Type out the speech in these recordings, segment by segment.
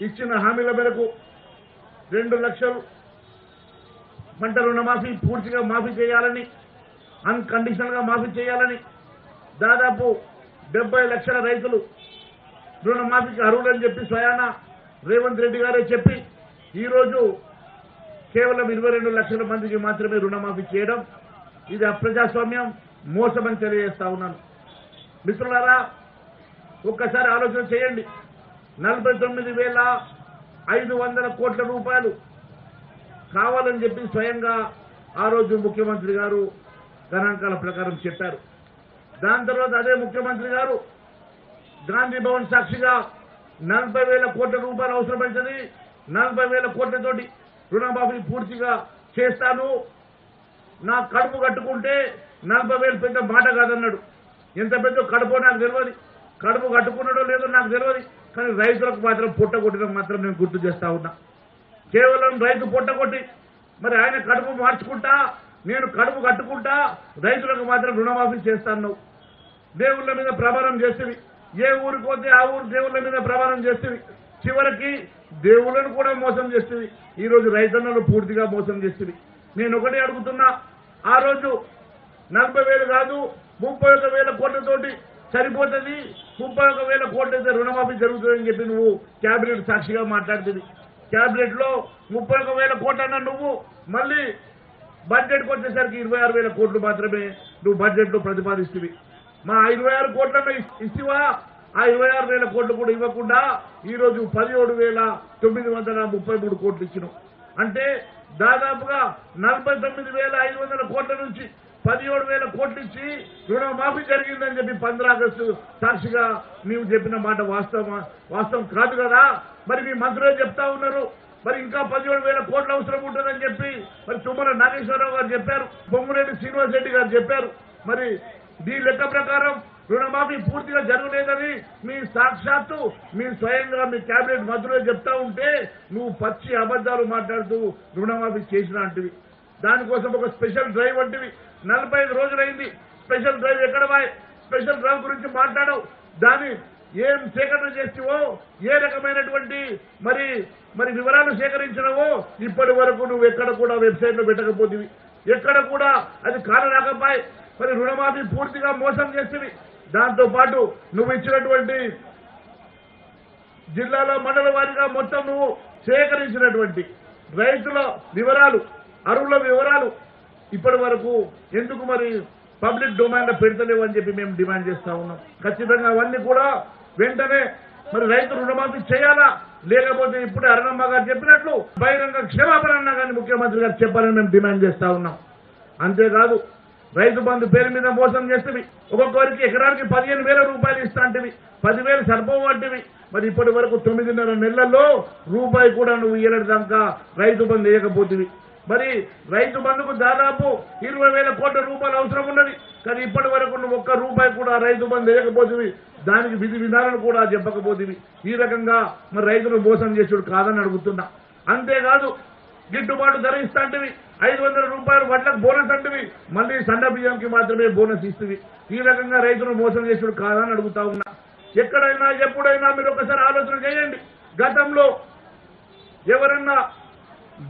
ఇచ్చిన హామీల మేరకు 2 లక్షలు పంట రుణమాఫీ పూర్తిగా మాఫీ చేయాలని, అన్కండిషనల్ గా మాఫీ చేయాలని, దాదాపు 70 లక్షల రైతులు రుణమాఫీకి అర్హులని చెప్పి స్వయాన రేవంత్ రెడ్డి గారే చెప్పి ఈరోజు కేవలం 22 లక్షల మందికి మాత్రమే రుణమాఫీ చేయడం ఇది అప్రజాస్వామ్యం, మోసమని తెలియజేస్తా ఉన్నాను. మిత్రులారా, ఒక్కసారి ఆలోచన చేయండి. 49,500 కోట్ల రూపాయలు కావాలని చెప్పి స్వయంగా ఆ రోజు ముఖ్యమంత్రి గారు గణాంకాల ప్రకారం చెప్పారు. దాని తర్వాత అదే ముఖ్యమంత్రి గారు గాంధీ భవన్ సాక్షిగా 40,000 కోట్ల రూపాయలు అవసరమైంది, 40,000 కోట్లతోటి రుణమాఫీ పూర్తిగా చేస్తాను, నా కడుపు కట్టుకుంటే 40,000 పెద్ద మాట కాదన్నాడు. ఎంత పెద్ద కడుపో నాకు తెలియదు, కడుపు కట్టుకున్నాడో లేదో నాకు తెలియదు, కానీ రైతులకు మాత్రం పొట్టగొట్టడం మాత్రం నేను గుర్తు చేస్తా ఉన్నా. కేవలం రైతు పొట్టగొట్టి మరి ఆయన కడుపు మార్చుకుంటా, నేను కడుపు కట్టుకుంటా, రైతులకు మాత్రం రుణమాఫీ చేస్తాను. దేవుళ్ళ మీద ప్రమాణం చేసేవి, ఏ ఊరికి పోతే ఆ ఊరు దేవుళ్ళ మీద ప్రమాణం చేసేవి, చివరికి దేవుళ్ళను కూడా మోసం చేసేవి. ఈ రోజు రైతన్నలు పూర్తిగా మోసం చేసేవి. నేను ఒకటే అడుగుతున్నా, ఆ రోజు 40,000 కాదు 31,000 కోట్లతోటి సరిపోతుంది, 31,000 కోట్లయితే రుణమాఫీ జరుగుతుందని చెప్పి నువ్వు క్యాబినెట్ సాక్షిగా మాట్లాడుతుంది. క్యాబినెట్ లో 31,000 కోట్లు అన్నా నువ్వు, మళ్ళీ బడ్జెట్కి వచ్చేసరికి 26,000 కోట్లు మాత్రమే నువ్వు బడ్జెట్ లో ప్రతిపాదిస్తుంది. మా 26 కోట్లను ఇచ్చివా? ఆ 26,000 కోట్లు కూడా ఇవ్వకుండా ఈ రోజు 17,933 కోట్లు ఇచ్చినావు. అంటే దాదాపుగా 49,500 కోట్ల నుంచి 17,000 కోట్లు ఇచ్చి రుణమాఫీ జరిగిందని చెప్పి 15 ఆగస్టు సాక్షిగా నీవు చెప్పిన మాట వాస్తవం కాదు కదా. మరి మీ మంత్రులే చెప్తా ఉన్నారు, మరి ఇంకా 17,000 కోట్లు అవసరం ఉంటుందని చెప్పి మరి తుమ్మల నాగేశ్వరరావు గారు చెప్పారు, పొంగులేటి శ్రీనివాస్ రెడ్డి గారు చెప్పారు. మరి ఈ లెక్క ప్రకారం రుణమాఫీ పూర్తిగా జరగలేదని మీ సాక్షాత్తు మీ స్వయంగా మీ కేబినెట్ మంత్రులే చెప్తా ఉంటే నువ్వు పచ్చి అబద్దాలు మాట్లాడుతూ రుణమాఫీ చేసిన అంటివి. దానికోసం ఒక స్పెషల్ డ్రైవ్ అంటివి. 45 రోజులైంది స్పెషల్ డ్రైవ్. ఎక్కడ బాయ్ స్పెషల్ డ్రైవ్ గురించి మాట్లాడవు? దాన్ని ఏం సేకరణ చేస్తావో, ఏ రకమైనటువంటి మరి వివరాలు సేకరించినవో ఇప్పటి వరకు నువ్వు ఎక్కడ కూడా వెబ్సైట్ లో పెట్టకపోతివి, ఎక్కడ కూడా అది కానరాకపాయ్. మరి రుణమాఫీ పూర్తిగా మోసం చేసేవి. దాంతో పాటు నువ్వు ఇచ్చినటువంటి జిల్లాలో మండల వారీగా మొత్తం నువ్వు సేకరించినటువంటి రైతుల వివరాలు, అరువుల వివరాలు ఇప్పటి వరకు ఎందుకు మరి పబ్లిక్ డొమైన్ లో పెడతలేవు అని చెప్పి మేము డిమాండ్ చేస్తా ఉన్నాం. ఖచ్చితంగా అవన్నీ కూడా వెంటనే మరి రైతు రుణమాఫీ చేయాలా, లేకపోతే ఇప్పుడే అరుణమ్మ గారు చెప్పినట్లు బహిరంగ క్షమాపణ అన్నా కానీ ముఖ్యమంత్రి గారు చెప్పాలని మేము డిమాండ్ చేస్తా ఉన్నాం. అంతేకాదు రైతు బంధు పేరు మీద మోసం చేస్తేవి, ఒక్కొక్కరికి ఎకరానికి 15,000 రూపాయలు ఇస్తా అంటేవి, 10,000 సరిపోవు అంటేవి. మరి ఇప్పటి వరకు 9.5 నెలల్లో రూపాయి కూడా నువ్వు ఇయ్యలేడు దాకా రైతు బంధు వేయకపోతేవి. మరి రైతు బంధుకు దాదాపు 20,000 కోట్ల రూపాయలు అవసరం ఉన్నది, కానీ ఇప్పటి వరకు నువ్వు ఒక్క రూపాయి కూడా రైతు బంధు వేయకపోతేవి, దానికి విధి విధానాలు కూడా చెప్పకపోతేవి. ఈ రకంగా మరి రైతులు మోసం చేసుడు కాదని అడుగుతున్నా. అంతేకాదు గిట్టుబాటు ధర ఇస్తా అంటేవి, 500 రూపాయలు వడ్లకు బోనస్ అంటేవి, మళ్ళీ సన్న బియ్యంకి మాత్రమే బోనస్ ఇస్తుంది. ఈ రకంగా రైతులు మోసం చేసుడు కాదని అడుగుతా ఉన్నా. ఎక్కడైనా ఎప్పుడైనా మీరు ఒకసారి ఆలోచన చేయండి. గతంలో ఎవరన్నా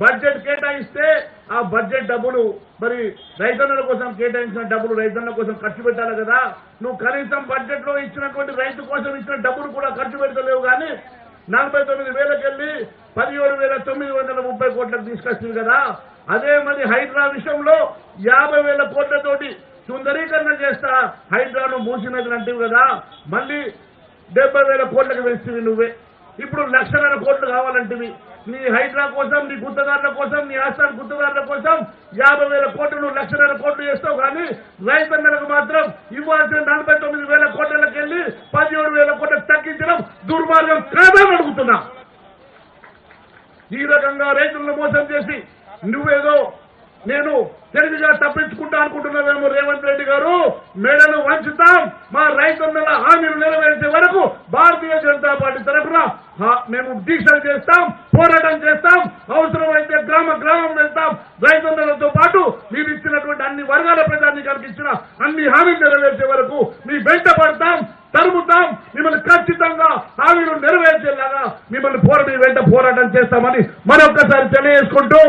బడ్జెట్ కేటాయిస్తే ఆ బడ్జెట్ డబ్బులు మరి రైతన్నల కోసం కేటాయించిన డబ్బులు రైతన్నల కోసం ఖర్చు పెట్టాలి కదా. నువ్వు కనీసం బడ్జెట్ లో ఇచ్చినటువంటి రైతు కోసం ఇచ్చిన డబ్బులు కూడా ఖర్చు పెడతలేవు. కానీ 49,000కి వెళ్ళి 17,930 కోట్లకు తీసుకొస్తుంది కదా. అదే మరి హైడ్రా విషయంలో 50,000 కోట్లతోటి సుందరీకరణ చేస్తా హైడ్రాను మూసినది అంటివి కదా. మళ్ళీ 70,000 కోట్లకు వేస్తుంది నువ్వే. ఇప్పుడు 1,00,000 కోట్లు కావాలంటివి. నీ హైడ్రా కోసం, నీ గుత్తదారుల కోసం, నీ ఆస్థాన గుత్తదారుల కోసం 50,000 కోట్లు నువ్వు 1,00,000 కోట్లు చేస్తావు. కానీ రైతన్నలకు మాత్రం ఇవ్వాల్సిన 49,000 కోట్లకి వెళ్ళి 17,000 కోట్లకు తగ్గించడం దుర్మార్గం కాదని అడుగుతున్నా. ఈ రకంగా రైతులను మోసం చేసి నువ్వేదో నేను తెలివిగా తప్పించుకుంటా అనుకుంటున్నారేమో రేవంత్ రెడ్డి గారు. మేడను వంచుతాం. మా రైతన్నల హామీలు నెరవేర్చే వరకు భారతీయ జనతా పార్టీ తరఫున మేము దీక్షలు చేస్తాం, పోరాటం చేస్తాం. అవసరమైతే గ్రామ గ్రామం వెళ్తాం. రైతన్నలతో పాటు మీరు ఇచ్చినటువంటి అన్ని వర్గాల ప్రజానికి ఇచ్చిన అన్ని హామీలు నెరవేర్చే వరకు మీ వెంట పడతాం, తరుముతాం. మిమ్మల్ని ఖచ్చితంగా హామీలు నెరవేర్చేలాగా మీ వెంట పోరాటం చేస్తామని మరొక్కసారి తెలియజేసుకుంటూ